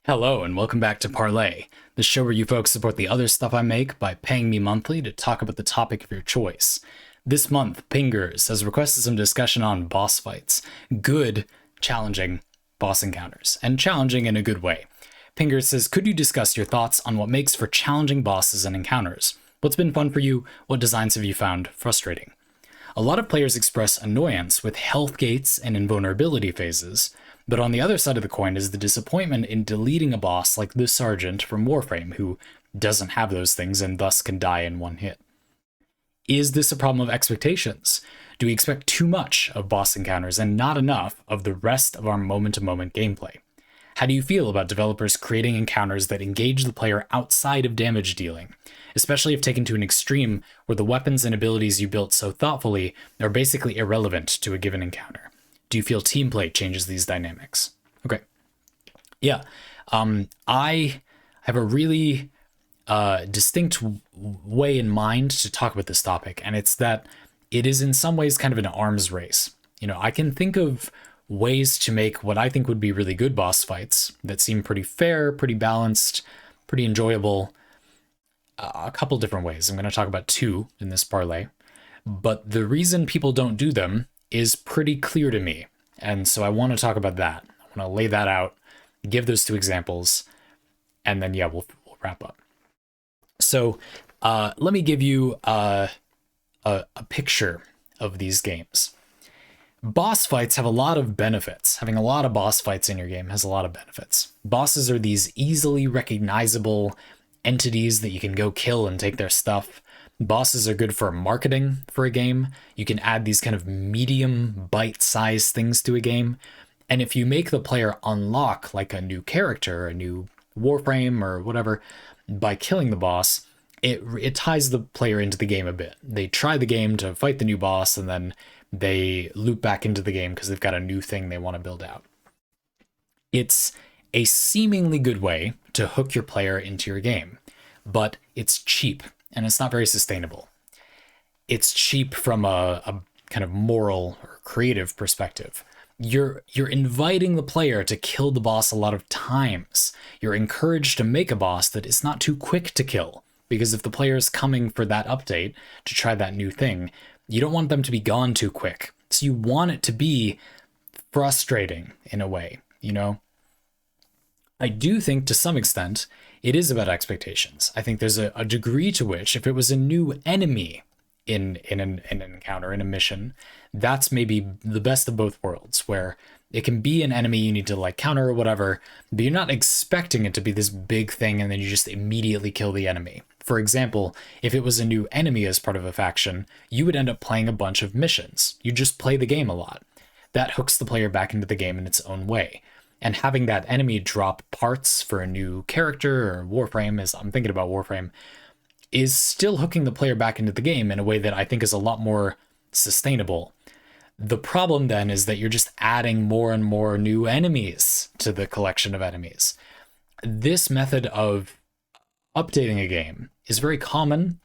Hello, and welcome back to Parley, the show where you folks support the other stuff I make by paying me monthly to talk about the topic of your choice. This month, PNGRZ has requested some discussion on boss fights. Good, challenging boss encounters, and challenging in a good way. PNGRZ says, could you discuss your thoughts on what makes for challenging bosses and encounters? What's been fun for you? What designs have you found frustrating? A lot of players express annoyance with health gates and invulnerability phases, but on the other side of the coin is the disappointment in deleting a boss like the Sergeant from Warframe, who doesn't have those things and thus can die in one hit. Is this a problem of expectations? Do we expect too much of boss encounters and not enough of the rest of our moment-to-moment gameplay? How do you feel about developers creating encounters that engage the player outside of damage dealing, especially if taken to an extreme where the weapons and abilities you built so thoughtfully are basically irrelevant to a given encounter? Do you feel team play changes these dynamics? Okay. Yeah. I have a really distinct way in mind to talk about this topic, and it's that it is in some ways kind of an arms race. You know, I can think of ways to make what I think would be really good boss fights that seem pretty fair, pretty balanced, pretty enjoyable. A couple different ways. I'm going to talk about two in this parlay, but the reason people don't do them is pretty clear to me. And so I want to talk about that. I want to lay that out, give those two examples, and then, yeah, we'll wrap up. So let me give you a picture of these games. Boss fights have a lot of benefits. Having a lot of boss fights in your game has a lot of benefits. Bosses are these easily recognizable entities that you can go kill and take their stuff. Bosses are good for marketing for a game. You can add these kind of medium bite-sized things to a game. And if you make the player unlock like a new character, a new Warframe or whatever, by killing the boss, it ties the player into the game a bit. They try the game to fight the new boss, and then they loop back into the game because they've got a new thing they want to build out. It's a seemingly good way to hook your player into your game, but it's cheap and it's not very sustainable. It's cheap from a kind of moral or creative perspective. You're inviting the player to kill the boss a lot of times. You're encouraged to make a boss that is not too quick to kill, because if the player is coming for that update to try that new thing, you don't want them to be gone too quick. So you want it to be frustrating in a way, you know? I do think to some extent it is about expectations. I think there's a degree to which if it was a new enemy in an encounter, in a mission, that's maybe the best of both worlds, where it can be an enemy you need to like counter or whatever, but you're not expecting it to be this big thing and then you just immediately kill the enemy. For example, if it was a new enemy as part of a faction, you would end up playing a bunch of missions. You just play the game a lot. That hooks the player back into the game in its own way. And having that enemy drop parts for a new character or Warframe, as I'm thinking about Warframe, is still hooking the player back into the game in a way that I think is a lot more sustainable. The problem then is that you're just adding more and more new enemies to the collection of enemies. This method of updating a game is very common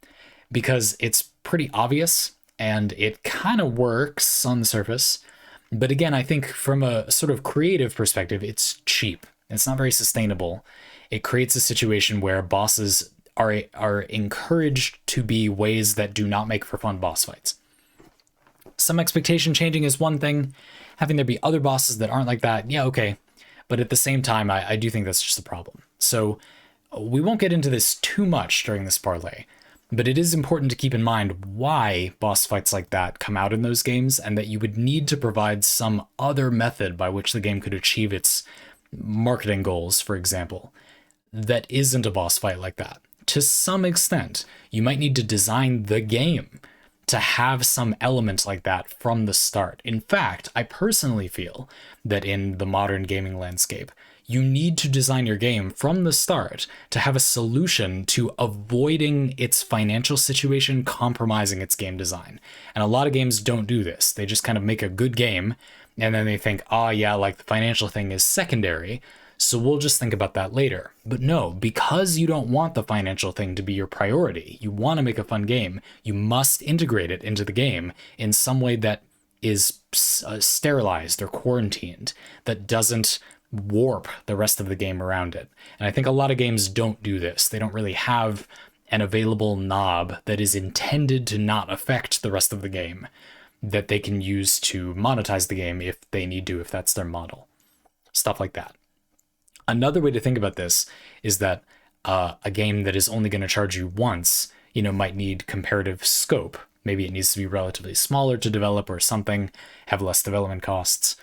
because it's pretty obvious and it kind of works on the surface. But again, I think from a sort of creative perspective, it's cheap. It's not very sustainable. It creates a situation where bosses are encouraged to be ways that do not make for fun boss fights. Some expectation changing is one thing. Having there be other bosses that aren't like that, yeah, okay. But at the same time, I do think that's just a problem. So we won't get into this too much during this parlay, but it is important to keep in mind why boss fights like that come out in those games, and that you would need to provide some other method by which the game could achieve its marketing goals, for example, that isn't a boss fight like that. To some extent, you might need to design the game to have some element like that from the start. In fact, I personally feel that in the modern gaming landscape, you need to design your game from the start to have a solution to avoiding its financial situation compromising its game design. And a lot of games don't do this. They just kind of make a good game, and then they think, oh yeah, like the financial thing is secondary, so we'll just think about that later. But no, because you don't want the financial thing to be your priority, you want to make a fun game, you must integrate it into the game in some way that is sterilized or quarantined, that doesn't warp the rest of the game around it. And I think a lot of games don't do this. They don't really have an available knob that is intended to not affect the rest of the game that they can use to monetize the game if they need to, if that's their model. Stuff like that. Another way to think about this is that a game that is only going to charge you once, might need comparative scope. Maybe it needs to be relatively smaller to develop or something, have less development costs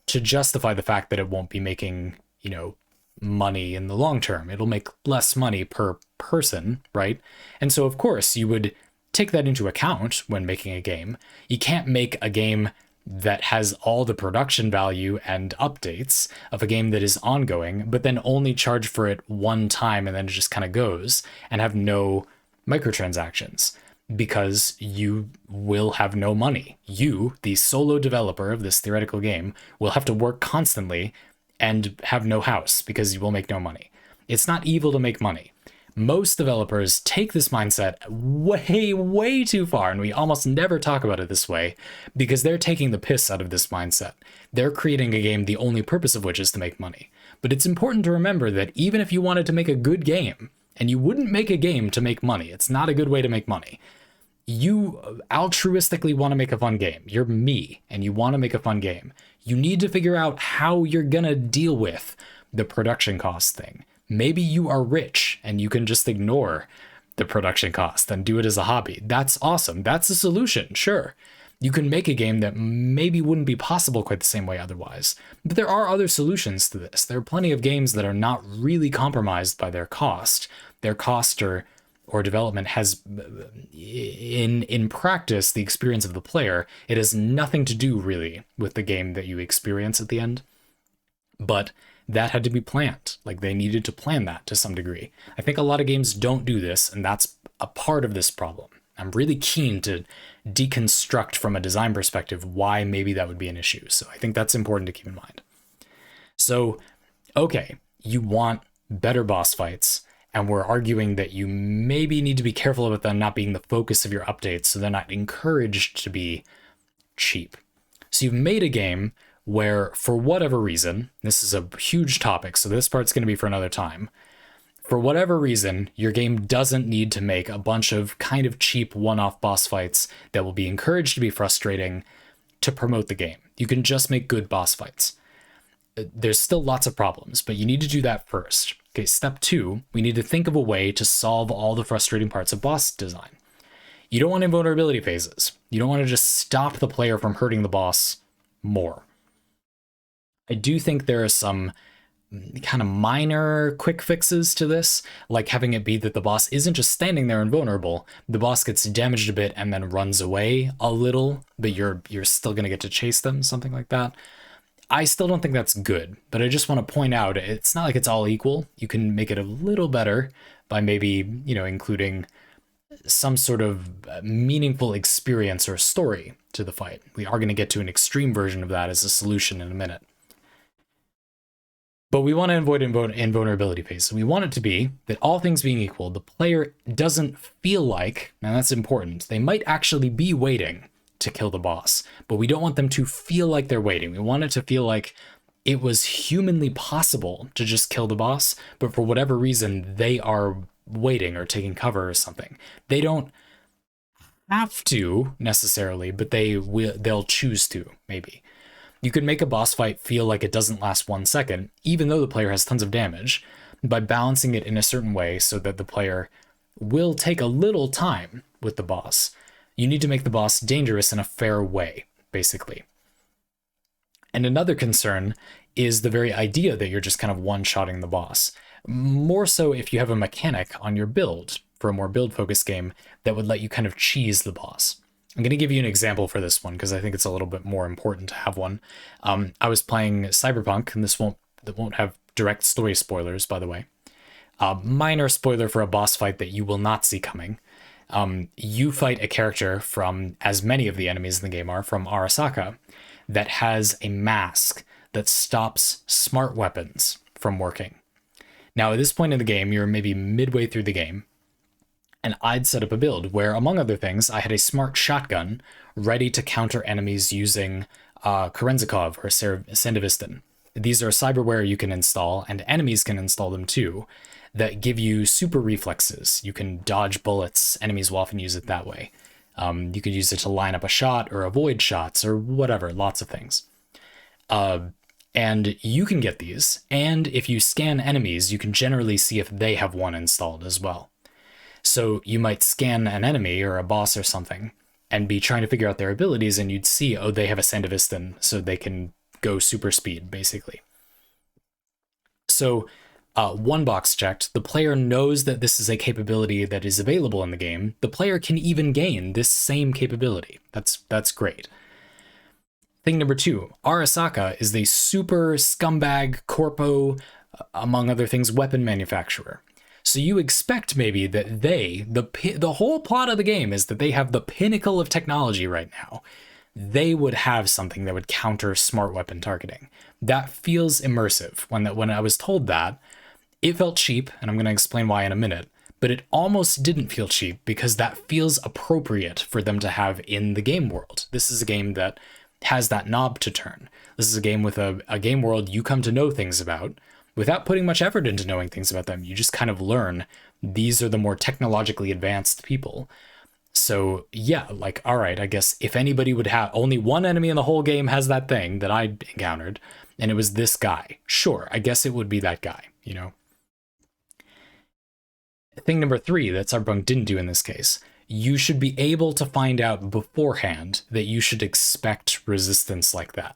to justify the fact that it won't be making, money in the long term. It'll make less money per person, right? And so, of course, you would take that into account when making a game. You can't make a game that has all the production value and updates of a game that is ongoing, but then only charge for it one time and then it just kind of goes and have no microtransactions, because you will have no money. You, the solo developer of this theoretical game, will have to work constantly and have no house because you will make no money. It's not evil to make money. Most developers take this mindset way, way too far, and we almost never talk about it this way because they're taking the piss out of this mindset. They're creating a game the only purpose of which is to make money. But it's important to remember that even if you wanted to make a good game, and you wouldn't make a game to make money, it's not a good way to make money. You altruistically want to make a fun game. You're me, and you want to make a fun game. You need to figure out how you're gonna deal with the production cost thing. Maybe you are rich and you can just ignore the production cost and do it as a hobby. That's awesome. That's a solution, sure. You can make a game that maybe wouldn't be possible quite the same way otherwise. But there are other solutions to this. There are plenty of games that are not really compromised by their cost. Their cost or development has, in practice, the experience of the player. It has nothing to do really with the game that you experience at the end. But that had to be planned. Like, they needed to plan that to some degree. I think a lot of games don't do this, and that's a part of this problem. I'm really keen to deconstruct from a design perspective why maybe that would be an issue. So I think that's important to keep in mind. So, okay, you want better boss fights, and we're arguing that you maybe need to be careful about them not being the focus of your updates, so they're not encouraged to be cheap. So you've made a game where, for whatever reason, this is a huge topic, so this part's going to be for another time. For whatever reason, your game doesn't need to make a bunch of kind of cheap one-off boss fights that will be encouraged to be frustrating to promote the game. You can just make good boss fights. There's still lots of problems, but you need to do that first. Okay, step 2, we need to think of a way to solve all the frustrating parts of boss design. You don't want invulnerability phases. You don't want to just stop the player from hurting the boss more. I do think there are some kind of minor quick fixes to this, like having it be that the boss isn't just standing there invulnerable. The boss gets damaged a bit and then runs away a little, but you're still going to get to chase them, something like that. I still don't think that's good, but I just want to point out it's not like it's all equal. You can make it a little better by maybe, including some sort of meaningful experience or story to the fight. We are going to get to an extreme version of that as a solution in a minute. But we want to avoid invulnerability phase. We want it to be that, all things being equal, the player doesn't feel like, and that's important, they might actually be waiting to kill the boss, but we don't want them to feel like they're waiting. We want it to feel like it was humanly possible to just kill the boss, but for whatever reason, they are waiting or taking cover or something. They don't have to necessarily, but they'll choose to, maybe. You could make a boss fight feel like it doesn't last 1 second, even though the player has tons of damage, by balancing it in a certain way so that the player will take a little time with the boss. You need to make the boss dangerous in a fair way, basically. And another concern is the very idea that you're just kind of one-shotting the boss. More so if you have a mechanic on your build, for a more build-focused game, that would let you kind of cheese the boss. I'm going to give you an example for this one because I think it's a little bit more important to have one. I was playing Cyberpunk, and this won't have direct story spoilers, by the way. Minor spoiler for a boss fight that you will not see coming. You fight a character from, as many of the enemies in the game are, from Arasaka, that has a mask that stops smart weapons from working. Now, at this point in the game, you're maybe midway through the game, and I'd set up a build where, among other things, I had a smart shotgun ready to counter enemies using Kerenzikov or Sandevistan. These are cyberware you can install, and enemies can install them too, that give you super reflexes. You can dodge bullets. Enemies will often use it that way. You could use it to line up a shot or avoid shots or whatever, lots of things. And you can get these, and if you scan enemies, you can generally see if they have one installed as well. So you might scan an enemy or a boss or something and be trying to figure out their abilities, and you'd see, oh, they have a Sandevistan, so they can go super speed, basically. So one box checked, the player knows that this is a capability that is available in the game. The player can even gain this same capability. That's great. Thing number 2, Arasaka is the super scumbag corpo, among other things, weapon manufacturer. So you expect maybe that the whole plot of the game is that they have the pinnacle of technology right now. They would have something that would counter smart weapon targeting. That feels immersive. When I was told that, it felt cheap, and I'm going to explain why in a minute, but it almost didn't feel cheap because that feels appropriate for them to have in the game world. This is a game that has that knob to turn. This is a game with a game world you come to know things about without putting much effort into knowing things about them. You just kind of learn these are the more technologically advanced people. So yeah, like, all right, I guess if anybody would have, only one enemy in the whole game has that thing that I encountered, and it was this guy. Sure, I guess it would be that guy, you know? Thing number 3 that Cyberpunk didn't do in this case, you should be able to find out beforehand that you should expect resistance like that.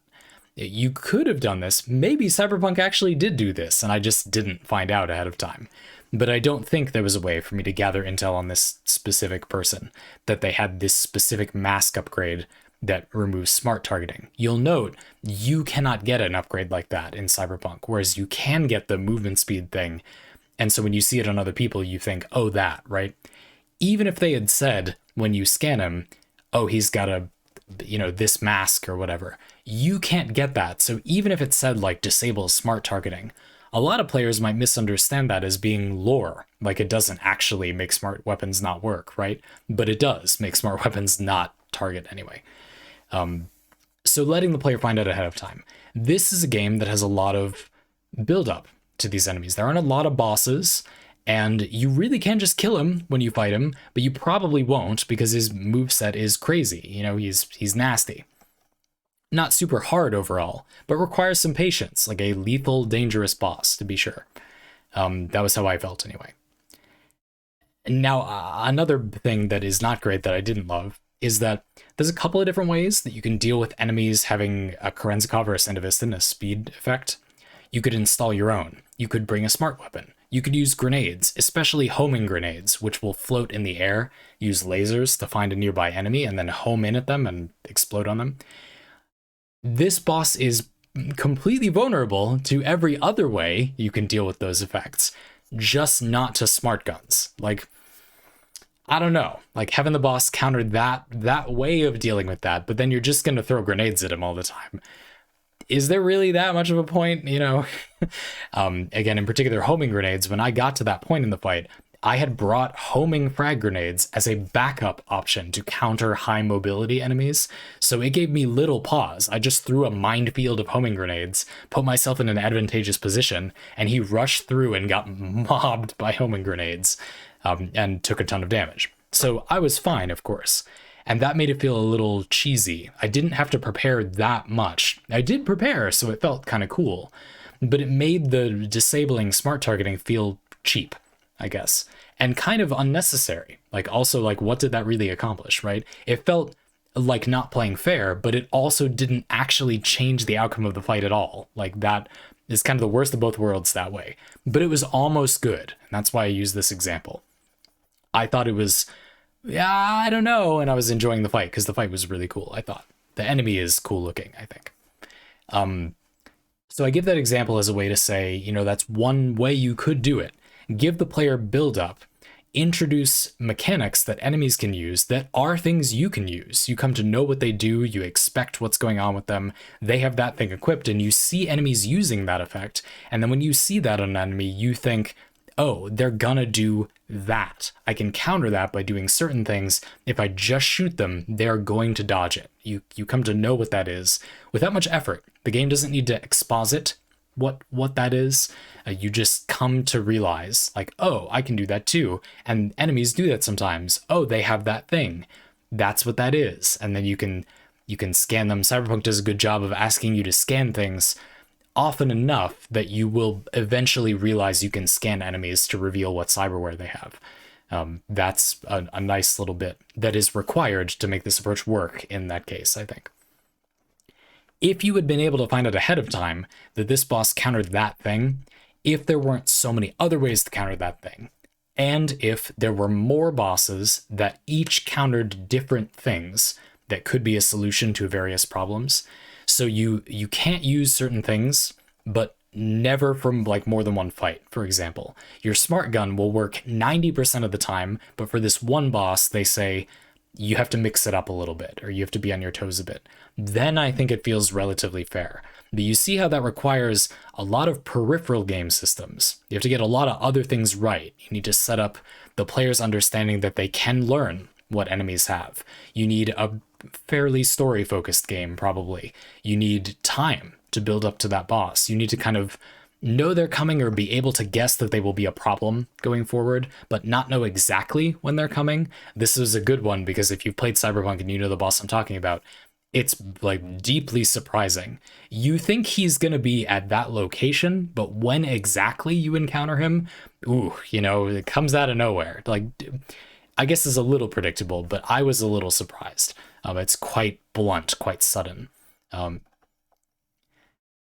You could have done this. Maybe Cyberpunk actually did do this, and I just didn't find out ahead of time. But I don't think there was a way for me to gather intel on this specific person, that they had this specific mask upgrade that removes smart targeting. You'll note you cannot get an upgrade like that in Cyberpunk, whereas you can get the movement speed thing. And so when you see it on other people, you think, oh, that, right? Even if they had said when you scan him, oh, he's got a, this mask or whatever, you can't get that. So even if it said like disable smart targeting, a lot of players might misunderstand that as being lore. Like it doesn't actually make smart weapons not work, right? But it does make smart weapons not target anyway. So letting the player find out ahead of time. This is a game that has a lot of build-up to these enemies. There aren't a lot of bosses, and you really can just kill him when you fight him, but you probably won't because his moveset is crazy. He's nasty. Not super hard overall, but requires some patience, like a lethal, dangerous boss, to be sure. That was how I felt anyway. Now, another thing that is not great that I didn't love is that there's a couple of different ways that you can deal with enemies having a Kerenzikov or a Sandevistan, a speed effect. You could install your own. You could bring a smart weapon. You could use grenades, especially homing grenades, which will float in the air, use lasers to find a nearby enemy, and then home in at them and explode on them. This boss is completely vulnerable to every other way you can deal with those effects, just not to smart guns. Like, I don't know, like having the boss counter that way of dealing with that, but then you're just going to throw grenades at him all the time. Is there really that much of a point? Again, in particular, homing grenades, when I got to that point in the fight, I had brought homing frag grenades as a backup option to counter high mobility enemies. So it gave me little pause. I just threw a minefield of homing grenades, put myself in an advantageous position, and he rushed through and got mobbed by homing grenades, and took a ton of damage. So I was fine, of course. And that made it feel a little cheesy. I didn't have to prepare that much. I did prepare, so it felt kind of cool. But it made the disabling smart targeting feel cheap, I guess, and kind of unnecessary. Like, also, like, what did that really accomplish, right? It felt like not playing fair, but it also didn't actually change the outcome of the fight at all. Like, that is kind of the worst of both worlds that way. But it was almost good, and that's why I use this example. I thought it was, I don't know, and I was enjoying the fight, because the fight was really cool, I thought. The enemy is cool looking, I think. So I give that example as a way to say, that's one way you could do it. Give the player build up, introduce mechanics that enemies can use that are things you can use. You come to know what they do, you expect what's going on with them, they have that thing equipped, and you see enemies using that effect, and then when you see that on an enemy, you think, oh, they're gonna do that. I can counter that by doing certain things. If I just shoot them, they're going to dodge it. You come to know what that is without much effort. The game doesn't need to exposit what that is. You just come to realize, like, oh, I can do that too. And enemies do that sometimes. Oh, they have that thing. That's what that is. And then you can scan them. Cyberpunk does a good job of asking you to scan things often enough that you will eventually realize you can scan enemies to reveal what cyberware they have. That's a nice little bit that is required to make this approach work in that case, I think. If you had been able to find out ahead of time that this boss countered that thing, if there weren't so many other ways to counter that thing, and if there were more bosses that each countered different things that could be a solution to various problems, so you can't use certain things, but never from like more than one fight. For example, your smart gun will work 90% of the time, but for this one boss, they say you have to mix it up a little bit, or you have to be on your toes a bit. Then I think it feels relatively fair. But you see how that requires a lot of peripheral game systems. You have to get a lot of other things right. You need to set up the player's understanding that they can learn what enemies have. You need a fairly story-focused game, probably. You need time to build up to that boss. You need to kind of know they're coming or be able to guess that they will be a problem going forward, but not know exactly when they're coming. This is a good one because if you've played Cyberpunk and you know the boss I'm talking about, it's like deeply surprising. You think he's going to be at that location, but when exactly you encounter him, it comes out of nowhere. Like, I guess is a little predictable, but I was a little surprised. It's quite blunt, quite sudden.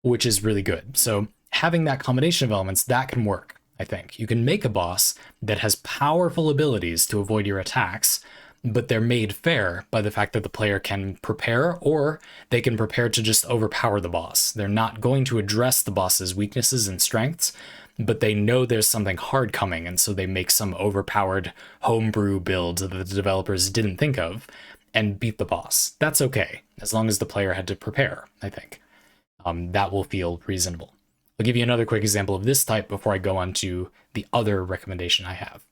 Which is really good. So having that combination of elements, that can work, I think. You can make a boss that has powerful abilities to avoid your attacks, but they're made fair by the fact that the player can prepare, or they can prepare to just overpower the boss. They're not going to address the boss's weaknesses and strengths, but they know there's something hard coming, and so they make some overpowered homebrew build that the developers didn't think of and beat the boss. That's okay, as long as the player had to prepare, I think. That will feel reasonable. I'll give you another quick example of this type before I go on to the other recommendation I have.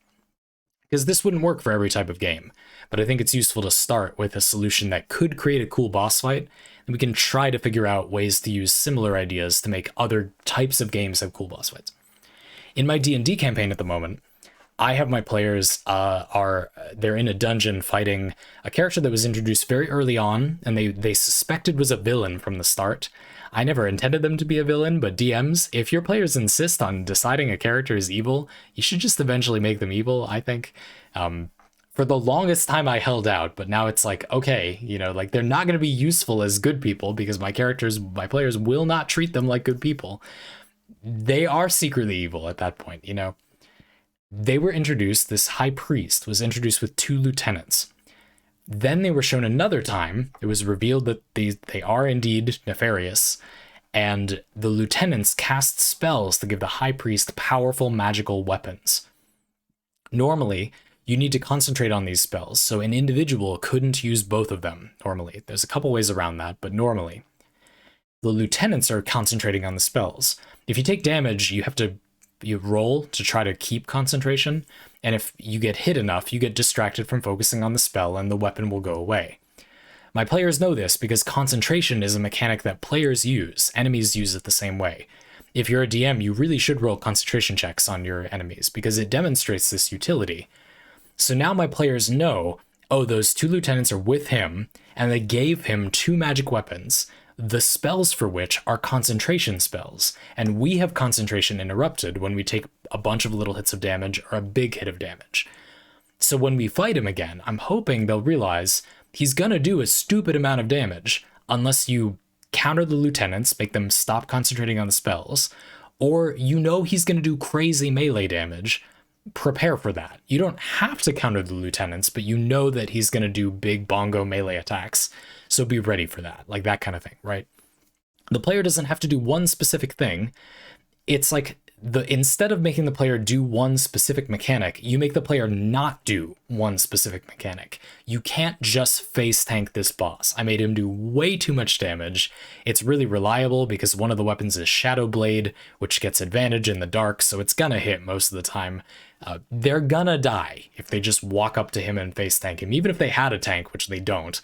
Because this wouldn't work for every type of game, but I think it's useful to start with a solution that could create a cool boss fight, and we can try to figure out ways to use similar ideas to make other types of games have cool boss fights. In my D&D campaign at the moment, I have my players they're in a dungeon fighting a character that was introduced very early on, and they suspected was a villain from the start. I never intended them to be a villain, but DMs, if your players insist on deciding a character is evil, you should just eventually make them evil, I think. For the longest time I held out, but now it's like, okay, like they're not going to be useful as good people because my players will not treat them like good people. They are secretly evil at that point, They were introduced, this high priest was introduced with 2 lieutenants. Then they were shown another time. It was revealed that they are indeed nefarious, and the lieutenants cast spells to give the high priest powerful magical weapons. Normally, you need to concentrate on these spells, so an individual couldn't use both of them normally. There's a couple ways around that, but normally. The lieutenants are concentrating on the spells. If you take damage, you roll to try to keep concentration, and if you get hit enough, you get distracted from focusing on the spell and the weapon will go away. My players know this because concentration is a mechanic that players use. Enemies use it the same way. If you're a DM, you really should roll concentration checks on your enemies because it demonstrates this utility. So now my players know, oh, those 2 lieutenants are with him, and they gave him 2 magic weapons, the spells for which are concentration spells, and we have concentration interrupted when we take a bunch of little hits of damage or a big hit of damage. So when we fight him again, I'm hoping they'll realize he's gonna do a stupid amount of damage unless you counter the lieutenants, make them stop concentrating on the spells, or he's gonna do crazy melee damage. Prepare for that. You don't have to counter the lieutenants, but that he's gonna do big bongo melee attacks. So be ready for that, like that kind of thing, right? The player doesn't have to do one specific thing. It's like instead of making the player do one specific mechanic, you make the player not do one specific mechanic. You can't just face tank this boss. I made him do way too much damage. It's really reliable because one of the weapons is Shadow Blade, which gets advantage in the dark, so it's gonna hit most of the time. They're gonna die if they just walk up to him and face tank him. Even if they had a tank, which they don't,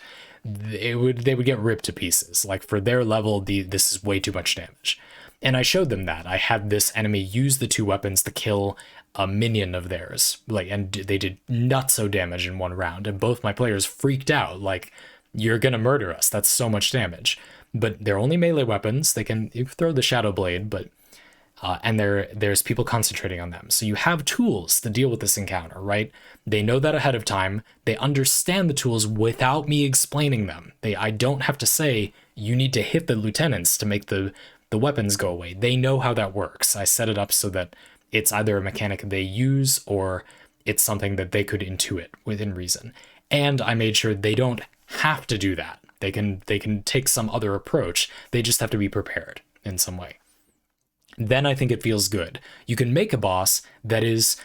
they would get ripped to pieces. Like for their level, this is way too much damage. And I showed them that. I had this enemy use the 2 weapons to kill a minion of theirs. Like, and they did nutso damage in 1 round. And both my players freaked out. Like, you're gonna murder us. That's so much damage. But they're only melee weapons. They can throw the Shadow Blade, but and there's people concentrating on them. So you have tools to deal with this encounter, right? They know that ahead of time. They understand the tools without me explaining them. I don't have to say, you need to hit the lieutenants to make the weapons go away. They know how that works. I set it up so that it's either a mechanic they use or it's something that they could intuit within reason. And I made sure they don't have to do that. They can take some other approach. They just have to be prepared in some way. Then I think it feels good. You can make a boss that is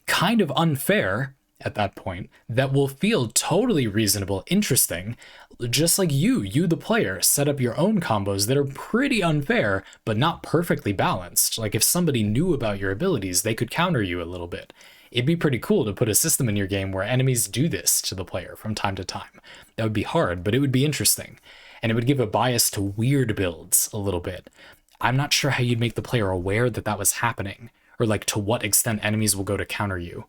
kind of unfair at that point, that will feel totally reasonable, interesting, just like you the player, set up your own combos that are pretty unfair, but not perfectly balanced. Like if somebody knew about your abilities, they could counter you a little bit. It'd be pretty cool to put a system in your game where enemies do this to the player from time to time. That would be hard, but it would be interesting. And it would give a bias to weird builds a little bit. I'm not sure how you'd make the player aware that that was happening, or like to what extent enemies will go to counter you.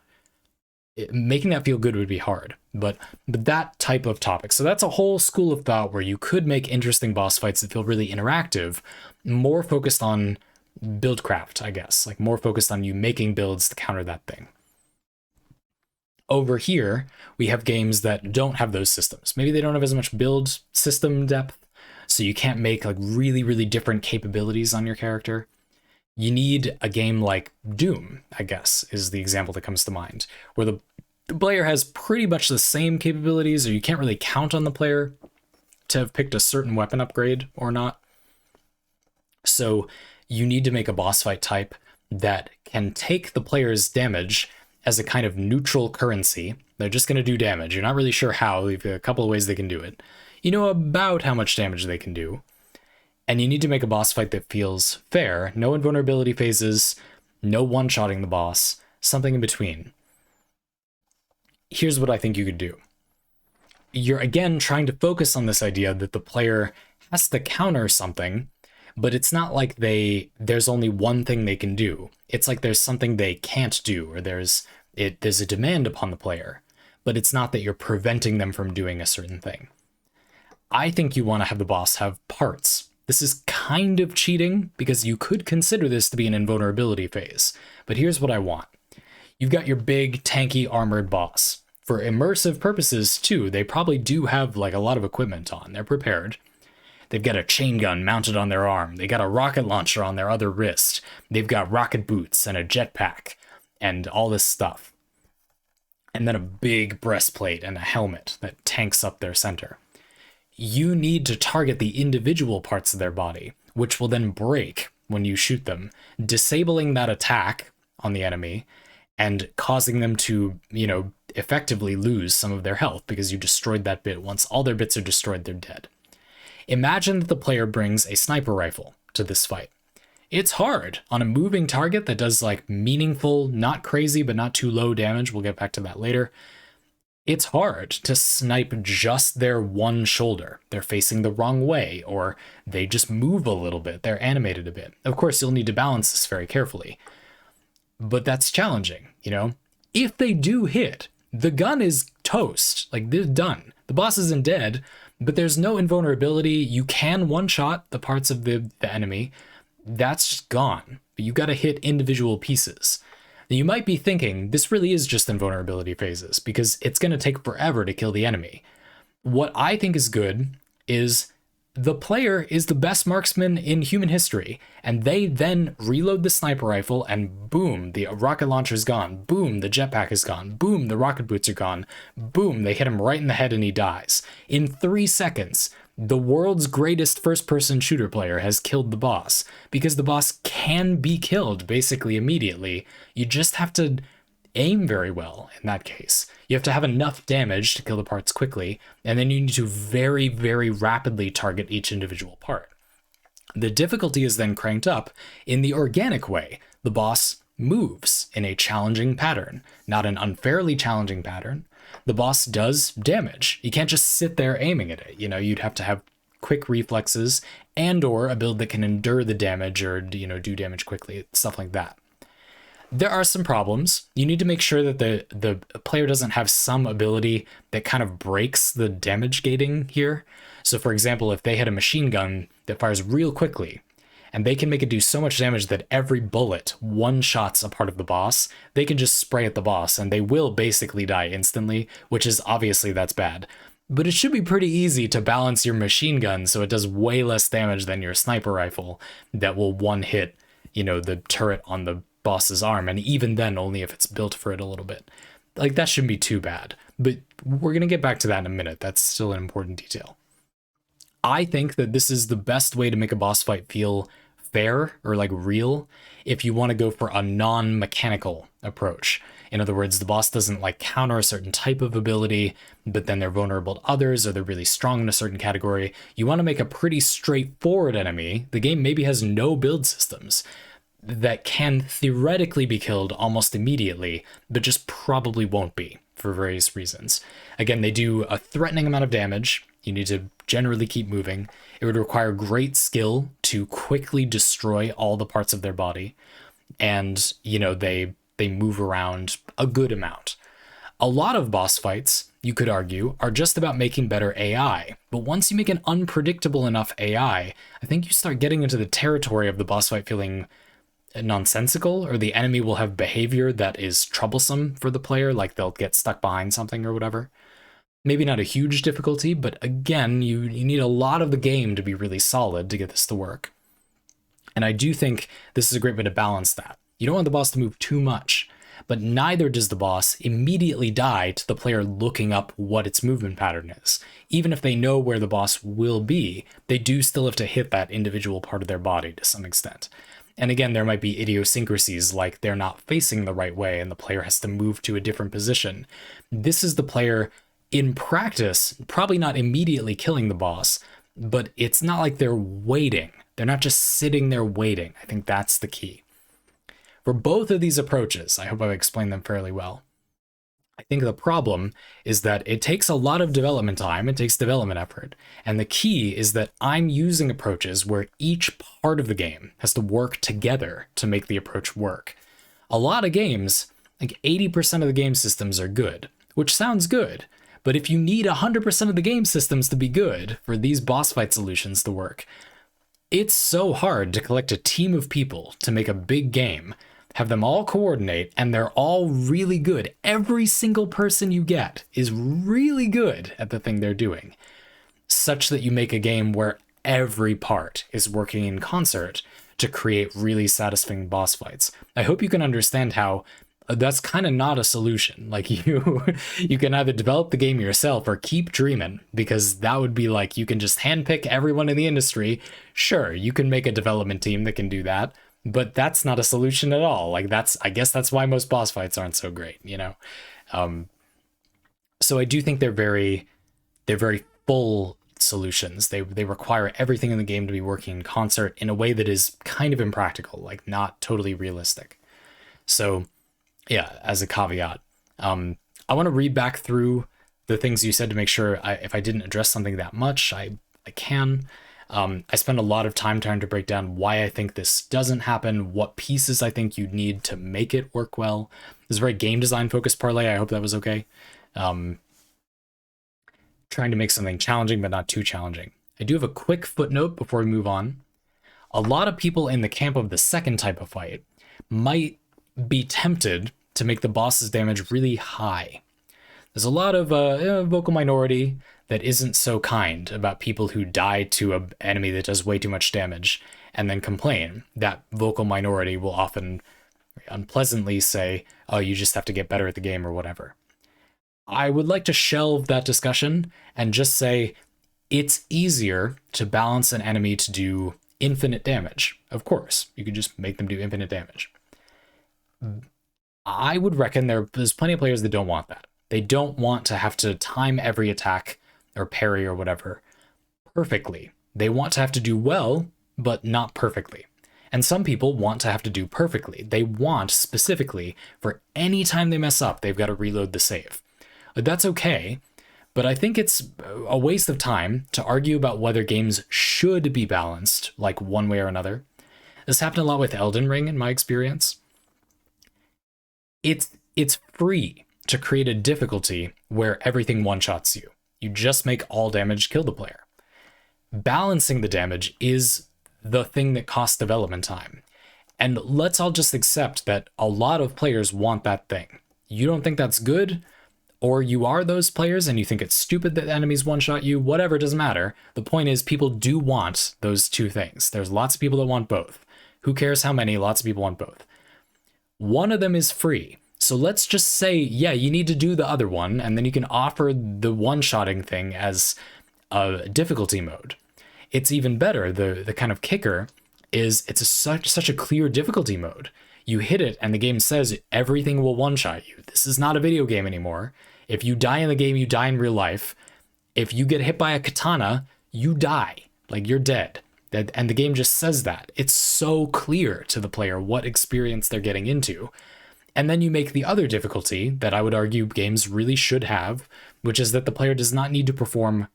Making that feel good would be hard, but that type of topic. So that's a whole school of thought where you could make interesting boss fights that feel really interactive, more focused on buildcraft, I guess, like more focused on you making builds to counter that thing. Over here, we have games that don't have those systems. Maybe they don't have as much build system depth, so you can't make like really, really different capabilities on your character. You need a game like Doom, I guess, is the example that comes to mind, where the player has pretty much the same capabilities, or you can't really count on the player to have picked a certain weapon upgrade or not. So you need to make a boss fight type that can take the player's damage as a kind of neutral currency. They're just going to do damage. You're not really sure how. We've got a couple of ways they can do it. You know about how much damage they can do. And you need to make a boss fight that feels fair. No invulnerability phases, no one-shotting the boss, something in between. Here's what I think you could do. You're again trying to focus on this idea that the player has to counter something, but it's not like there's only one thing they can do. It's like there's something they can't do, or there's a demand upon the player, but it's not that you're preventing them from doing a certain thing. I think you want to have the boss have parts. This is kind of cheating because you could consider this to be an invulnerability phase, but here's what I want. You've got your big tanky armored boss. For immersive purposes too, they probably do have like a lot of equipment on. They're prepared. They've got a chain gun mounted on their arm. They got a rocket launcher on their other wrist. They've got rocket boots and a jetpack and all this stuff. And then a big breastplate and a helmet that tanks up their center. You need to target the individual parts of their body, which will then break when you shoot them, disabling that attack on the enemy and causing them to, effectively lose some of their health because you destroyed that bit. Once all their bits are destroyed, they're dead. Imagine that the player brings a sniper rifle to this fight. It's hard on a moving target that does like meaningful, not crazy, but not too low damage. We'll get back to that later. It's hard to snipe just their one shoulder. They're facing the wrong way, or they just move a little bit. They're animated a bit. Of course, you'll need to balance this very carefully. But that's challenging, If they do hit, the gun is toast. Like, they're done. The boss isn't dead, but there's no invulnerability. You can one-shot the parts of the enemy. That's just gone. But you got to hit individual pieces. You might be thinking, this really is just invulnerability phases, because it's going to take forever to kill the enemy. What I think is good is the player is the best marksman in human history, and they then reload the sniper rifle, and boom, the rocket launcher's gone. Boom, the jetpack is gone. Boom, the rocket boots are gone. Boom, they hit him right in the head and he dies. In 3 seconds, the world's greatest first-person shooter player has killed the boss, because the boss can be killed basically immediately. You just have to aim very well in that case. You have to have enough damage to kill the parts quickly, and then you need to very, very rapidly target each individual part. The difficulty is then cranked up in the organic way. The boss moves in a challenging pattern, not an unfairly challenging pattern. The boss does damage. You can't just sit there aiming at it. You'd have to have quick reflexes, and or a build that can endure the damage or, do damage quickly, stuff like that. There are some problems. You need to make sure that the player doesn't have some ability that kind of breaks the damage gating here. So for example, if they had a machine gun that fires real quickly, and they can make it do so much damage that every bullet one-shots a part of the boss, they can just spray at the boss and they will basically die instantly, which is obviously that's bad. But it should be pretty easy to balance your machine gun so it does way less damage than your sniper rifle that will one-hit, the turret on the boss's arm, and even then only if it's built for it a little bit. Like, that shouldn't be too bad, but we're gonna get back to that in a minute. That's still an important detail. I think that this is the best way to make a boss fight feel fair or like real if you want to go for a non-mechanical approach. In other words, the boss doesn't like counter a certain type of ability, but then they're vulnerable to others, or they're really strong in a certain category. You want to make a pretty straightforward enemy. The game maybe has no build systems that can theoretically be killed almost immediately, but just probably won't be for various reasons. Again, they do a threatening amount of damage. You need to generally keep moving. It would require great skill to quickly destroy all the parts of their body. And, they move around a good amount. A lot of boss fights, you could argue, are just about making better AI. But once you make an unpredictable enough AI, I think you start getting into the territory of the boss fight feeling nonsensical, or the enemy will have behavior that is troublesome for the player, like they'll get stuck behind something or whatever. Maybe not a huge difficulty, but again, you need a lot of the game to be really solid to get this to work. And I do think this is a great way to balance that. You don't want the boss to move too much, but neither does the boss immediately die to the player looking up what its movement pattern is. Even if they know where the boss will be, they do still have to hit that individual part of their body to some extent. And again, there might be idiosyncrasies like they're not facing the right way and the player has to move to a different position. This is the player, in practice, probably not immediately killing the boss, but it's not like they're waiting. They're not just sitting there waiting. I think that's the key. For both of these approaches, I hope I've explained them fairly well. I think the problem is that it takes a lot of development time, it takes development effort, and the key is that I'm using approaches where each part of the game has to work together to make the approach work. A lot of games, like 80% of the game systems are good, which sounds good, but if you need 100% of the game systems to be good for these boss fight solutions to work, it's so hard to collect a team of people to make a big game, have them all coordinate, and they're all really good. Every single person you get is really good at the thing they're doing, such that you make a game where every part is working in concert to create really satisfying boss fights. I hope you can understand how that's kind of not a solution. Like you can either develop the game yourself or keep dreaming, because that would be like you can just handpick everyone in the industry. Sure, you can make a development team that can do that, but that's not a solution at all. Like I guess that's why most boss fights aren't so great, So I do think they're very full solutions. They require everything in the game to be working in concert in a way that is kind of impractical, like not totally realistic. So yeah, as a caveat, I want to read back through the things you said to make sure if I didn't address something that much, I can. I spend a lot of time trying to break down why I think this doesn't happen, what pieces I think you need to make it work well. This is a very game design focused parlay. I hope that was okay. Trying to make something challenging, but not too challenging. I do have a quick footnote before we move on. A lot of people in the camp of the second type of fight might be tempted to make the boss's damage really high. There's a lot of vocal minority that isn't so kind about people who die to an enemy that does way too much damage and then complain. That vocal minority will often unpleasantly say, oh, you just have to get better at the game or whatever. I would like to shelve that discussion and just say it's easier to balance an enemy to do infinite damage. Of course, you could just make them do infinite damage. I would reckon there's plenty of players that don't want that. They don't want to have to time every attack or parry or whatever perfectly. They want to have to do well, but not perfectly. And some people want to have to do perfectly. They want specifically for any time they mess up, they've got to reload the save. But that's okay, But I think it's a waste of time to argue about whether games should be balanced, like one way or another. This happened a lot with Elden Ring in my experience. It's free to create a difficulty where everything one-shots you. You just make all damage kill the player. Balancing the damage is the thing that costs development time. And let's all just accept that a lot of players want that thing. You don't think that's good, or you are those players and you think it's stupid that enemies one-shot you, whatever, doesn't matter. The point is people do want those two things. There's lots of people that want both. Who cares how many? Lots of people want both. One of them is free. So let's just say, yeah, you need to do the other one, and then you can offer the one-shotting thing as a difficulty mode. It's even better. The kind of kicker is it's such a clear difficulty mode. You hit it and the game says everything will one-shot you. This is not a video game anymore. If you die in the game, you die in real life. If you get hit by a katana, you die. Like, you're dead. And the game just says that. It's so clear to the player what experience they're getting into. And then you make the other difficulty that I would argue games really should have, which is that the player does not need to perform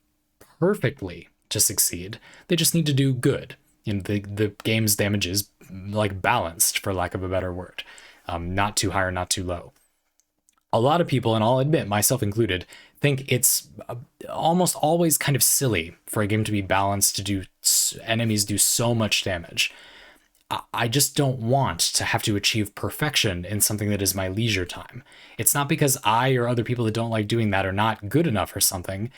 perfectly to succeed. They just need to do good. You know, the game's damage is like balanced, for lack of a better word. Not too high or not too low. A lot of people, and I'll admit, myself included, think it's almost always kind of silly for a game to be balanced, to do enemies do so much damage. I just don't want to have to achieve perfection in something that is my leisure time. It's not because I or other people that don't like doing that are not good enough or something.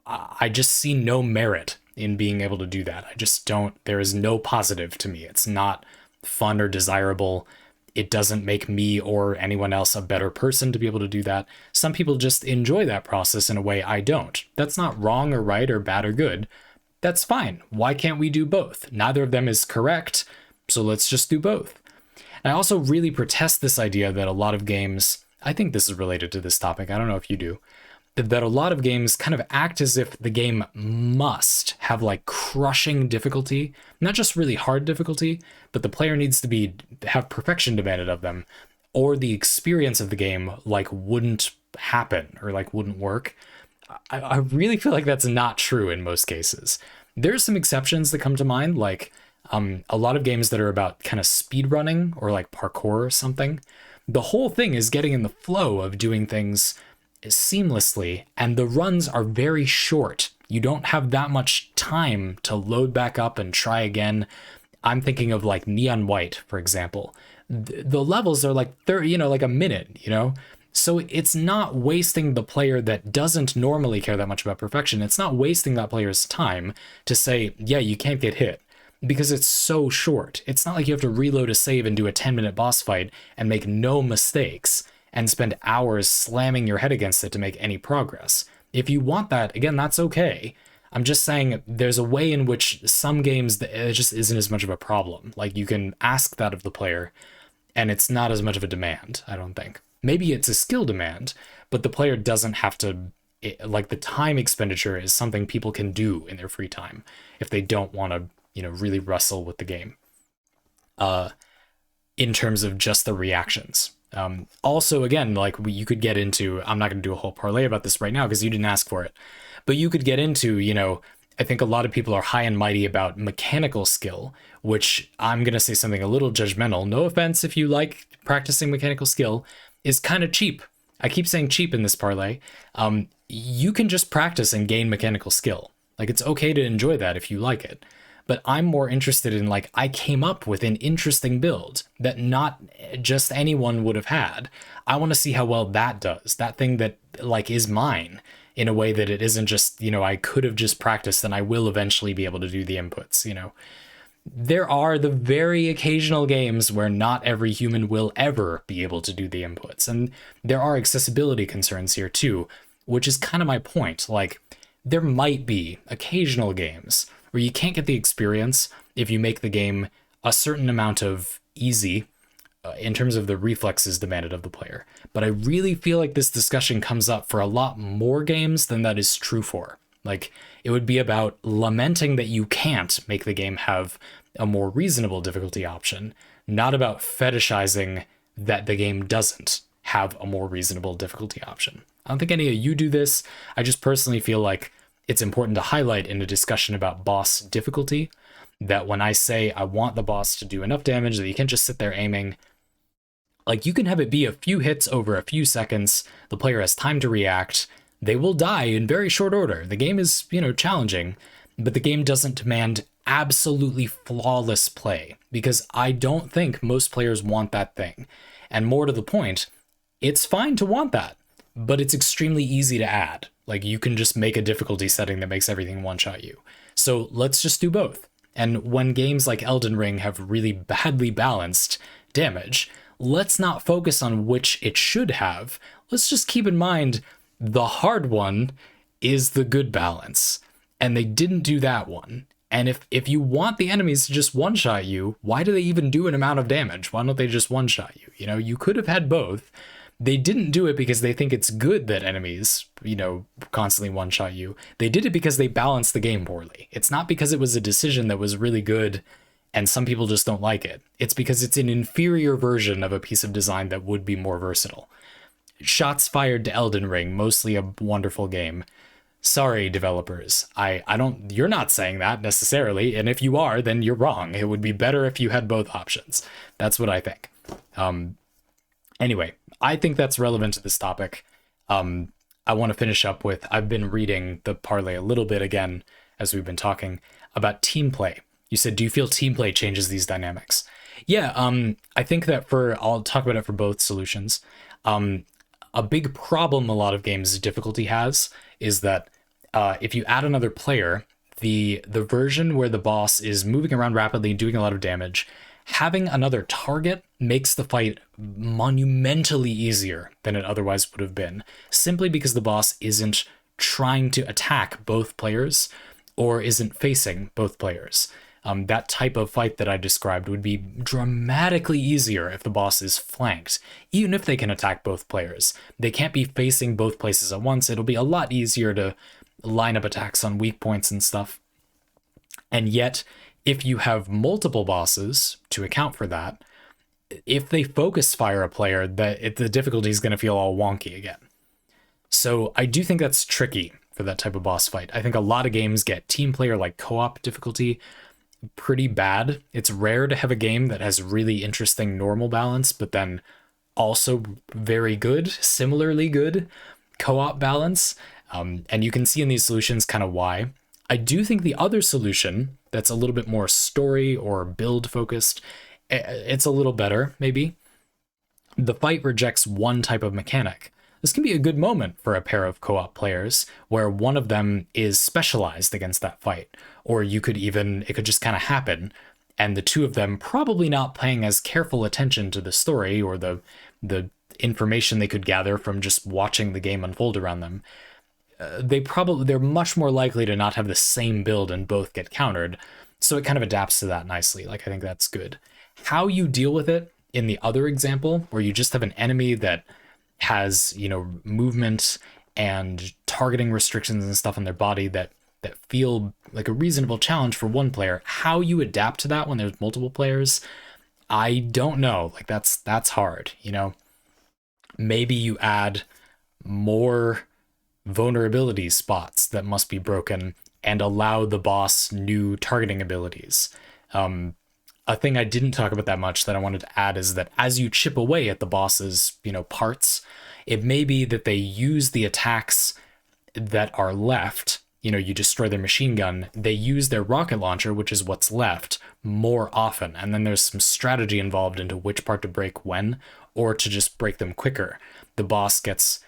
I just see no merit in being able to do that. I just don't. There is no positive to me. It's not fun or desirable. It doesn't make me or anyone else a better person to be able to do that. Some people just enjoy that process in a way I don't. That's not wrong or right or bad or good. That's fine. Why can't we do both? Neither of them is correct, so let's just do both. And I also really protest this idea that a lot of games, I think this is related to this topic, I don't know if you do, that a lot of games kind of act as if the game must have like crushing difficulty, not just really hard difficulty, but the player needs to have perfection demanded of them, or the experience of the game like wouldn't happen or like wouldn't work. I really feel like that's not true in most cases. There's some exceptions that come to mind, like a lot of games that are about kind of speed running or like parkour or something. The whole thing is getting in the flow of doing things seamlessly, and the runs are very short. You don't have that much time to load back up and try again. I'm thinking of like Neon White, for example. The levels are like 30, like a minute, So it's not wasting the player that doesn't normally care that much about perfection. It's not wasting that player's time to say, yeah, you can't get hit, because it's so short. It's not like you have to reload a save and do a 10-minute boss fight and make no mistakes and spend hours slamming your head against it to make any progress. If you want that, again, that's okay. I'm just saying there's a way in which some games, it just isn't as much of a problem. Like, you can ask that of the player, and it's not as much of a demand, I don't think. Maybe it's a skill demand, but the player doesn't have to, like, the time expenditure is something people can do in their free time if they don't want to, really wrestle with the game. In terms of just the reactions. Also, again, like you could get into, I'm not going to do a whole parlay about this right now because you didn't ask for it, but you could get into, I think a lot of people are high and mighty about mechanical skill, which I'm going to say something a little judgmental. No offense if you like practicing mechanical skill, is kind of cheap. I keep saying cheap in this parlay. You can just practice and gain mechanical skill. Like, it's okay to enjoy that if you like it. But I'm more interested in, like, I came up with an interesting build that not just anyone would have had. I want to see how well that does. That thing that, like, is mine in a way that it isn't just, I could have just practiced and I will eventually be able to do the inputs, There are the very occasional games where not every human will ever be able to do the inputs. And there are accessibility concerns here too, which is kind of my point. Like, there might be occasional games where you can't get the experience if you make the game a certain amount of easy in terms of the reflexes demanded of the player. But I really feel like this discussion comes up for a lot more games than that is true for. Like, it would be about lamenting that you can't make the game have a more reasonable difficulty option, not about fetishizing that the game doesn't have a more reasonable difficulty option. I don't think any of you do this. I just personally feel like it's important to highlight in a discussion about boss difficulty that when I say I want the boss to do enough damage that you can't just sit there aiming, like you can have it be a few hits over a few seconds, the player has time to react, they will die in very short order. The game is, challenging, but the game doesn't demand absolutely flawless play because I don't think most players want that thing. And more to the point, it's fine to want that, but it's extremely easy to add. Like you can just make a difficulty setting that makes everything one-shot you. So let's just do both. And when games like Elden Ring have really badly balanced damage, let's not focus on which it should have. Let's just keep in mind the hard one is the good balance. And they didn't do that one. And if you want the enemies to just one-shot you, why do they even do an amount of damage? Why don't they just one-shot you? You could have had both. They didn't do it because they think it's good that enemies, constantly one-shot you. They did it because they balanced the game poorly. It's not because it was a decision that was really good and some people just don't like it. It's because it's an inferior version of a piece of design that would be more versatile. Shots fired to Elden Ring, mostly a wonderful game. Sorry, developers. You're not saying that necessarily, and if you are, then you're wrong. It would be better if you had both options. That's what I think. Anyway, I think that's relevant to this topic. I want to finish up with, I've been reading the Parley a little bit again, as we've been talking, about team play. You said, do you feel team play changes these dynamics? Yeah, I think that I'll talk about it for both solutions. A big problem a lot of games' difficulty has is that if you add another player, the version where the boss is moving around rapidly and doing a lot of damage, having another target makes the fight monumentally easier than it otherwise would have been, simply because the boss isn't trying to attack both players or isn't facing both players. That type of fight that I described would be dramatically easier if the boss is flanked, even if they can attack both players. They can't be facing both places at once. It'll be a lot easier to line up attacks on weak points and stuff. And yet, if you have multiple bosses to account for that, if they focus fire a player, the difficulty is going to feel all wonky again. So I do think that's tricky for that type of boss fight. I think a lot of games get team player like co-op difficulty pretty bad. It's rare to have a game that has really interesting normal balance, but then also very good, similarly good co-op balance. And you can see in these solutions kind of why. I do think the other solution that's a little bit more story or build focused, it's a little better, maybe. The fight rejects one type of mechanic. This can be a good moment for a pair of co-op players where one of them is specialized against that fight. Or it could just kind of happen, and the two of them probably not paying as careful attention to the story or the information they could gather from just watching the game unfold around them. They're much more likely to not have the same build and both get countered. So it kind of adapts to that nicely. Like, I think that's good. How you deal with it in the other example, where you just have an enemy that has, movement and targeting restrictions and stuff on their body that feel like a reasonable challenge for one player, how you adapt to that when there's multiple players, I don't know. Like, that's hard, Maybe you add more vulnerability spots that must be broken and allow the boss new targeting abilities. A thing I didn't talk about that much that I wanted to add is that as you chip away at the boss's, parts, it may be that they use the attacks that are left. You destroy their machine gun, they use their rocket launcher, which is what's left, more often. And then there's some strategy involved into which part to break when, or to just break them quicker. The boss gets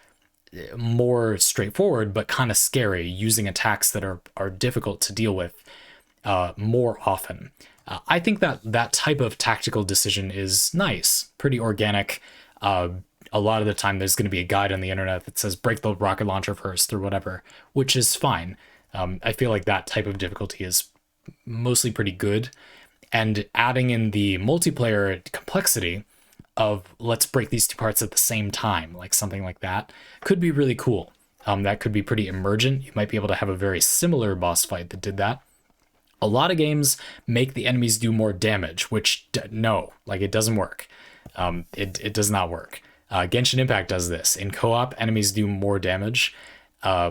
more straightforward, but kind of scary, using attacks that are difficult to deal with more often. I think that type of tactical decision is nice, pretty organic. A lot of the time there's going to be a guide on the internet that says break the rocket launcher first or whatever, which is fine. I feel like that type of difficulty is mostly pretty good. And adding in the multiplayer complexity of let's break these two parts at the same time, like something like that, could be really cool. That could be pretty emergent. You might be able to have a very similar boss fight that did that. A lot of games make the enemies do more damage, which no, like it doesn't work. It does not work. Genshin Impact does this. In co-op, enemies do more damage,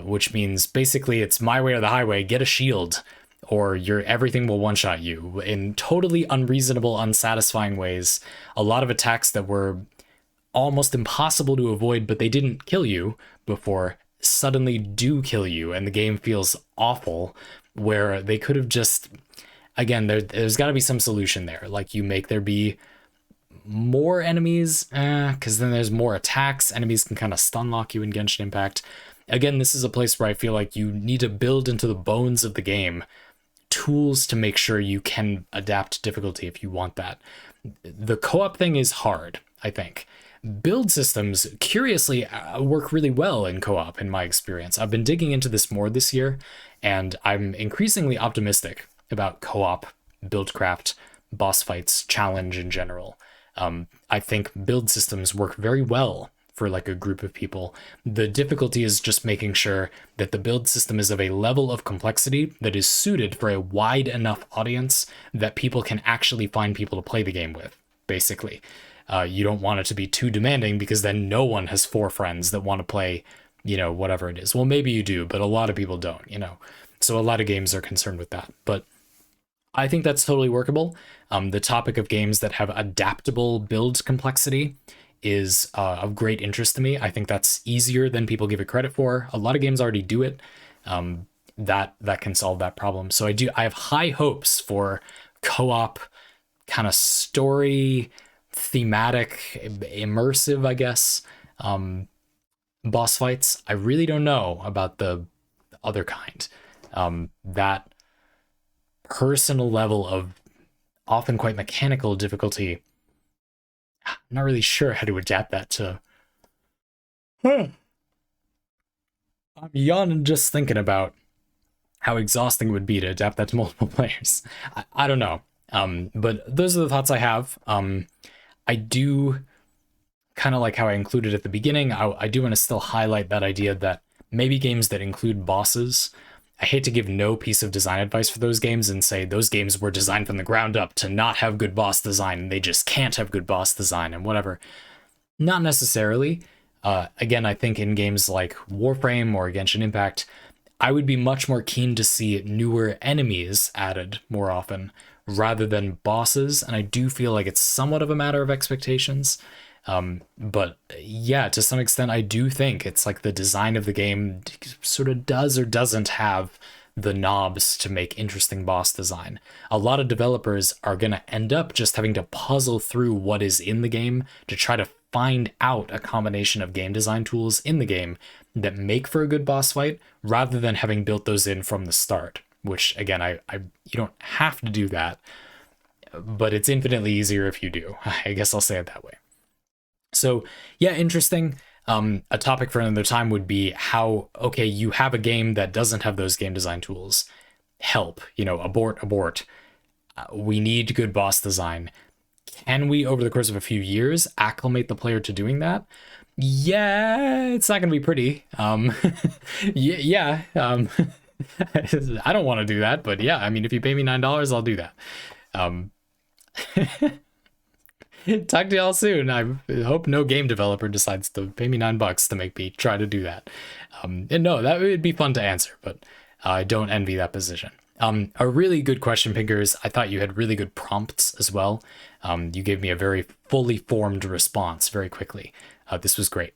which means basically it's my way or the highway. Get a shield, or everything will one-shot you in totally unreasonable, unsatisfying ways. A lot of attacks that were almost impossible to avoid, but they didn't kill you before, suddenly do kill you, and the game feels awful, where they could have just, again, there's got to be some solution there. Like, you make there be more enemies, because then there's more attacks. Enemies can kind of stun lock you in Genshin Impact. Again, this is a place where I feel like you need to build into the bones of the game tools to make sure you can adapt difficulty if you want that. The co-op thing is hard, I think. Build systems, curiously, work really well in co-op, in my experience. I've been digging into this more this year, and I'm increasingly optimistic about co-op, buildcraft, boss fights, challenge in general. I think build systems work very well for like a group of people. The difficulty is just making sure that the build system is of a level of complexity that is suited for a wide enough audience that people can actually find people to play the game with, basically. You don't want it to be too demanding, because then no one has 4 friends that want to play, whatever it is. Well, maybe you do, but a lot of people don't, So a lot of games are concerned with that. But I think that's totally workable. The topic of games that have adaptable build complexity is of great interest to me. I think that's easier than people give it credit for. A lot of games already do it. That can solve that problem. So I have high hopes for co-op kind of story, thematic, immersive, I guess, boss fights. I really don't know about the other kind. That personal level of often quite mechanical difficulty, I'm not really sure how to adapt that to... I'm yawning just thinking about how exhausting it would be to adapt that to multiple players. I don't know. But those are the thoughts I have. I do kind of like how I included at the beginning. I do want to still highlight that idea that maybe games that include bosses, I hate to give no piece of design advice for those games and say those games were designed from the ground up to not have good boss design, and they just can't have good boss design and whatever. Not necessarily. Again, I think in games like Warframe or Genshin Impact, I would be much more keen to see newer enemies added more often rather than bosses, and I do feel like it's somewhat of a matter of expectations. But yeah, to some extent, I do think it's like the design of the game sort of does or doesn't have the knobs to make interesting boss design. A lot of developers are going to end up just having to puzzle through what is in the game to try to find out a combination of game design tools in the game that make for a good boss fight, rather than having built those in from the start, which again, you don't have to do that, but it's infinitely easier if you do. I guess I'll say it that way. So yeah, interesting. A topic for another time would be how, okay, you have a game that doesn't have those game design tools. Help, abort. We need good boss design. Can we, over the course of a few years, acclimate the player to doing that? Yeah, it's not going to be pretty. Yeah. I don't want to do that, but yeah, I mean, if you pay me $9, I'll do that. Talk to y'all soon. I hope no game developer decides to pay me $9 to make me try to do that. And no, that would be fun to answer, but I don't envy that position. A really good question, Pinkers. I thought you had really good prompts as well. You gave me a very fully formed response very quickly. This was great.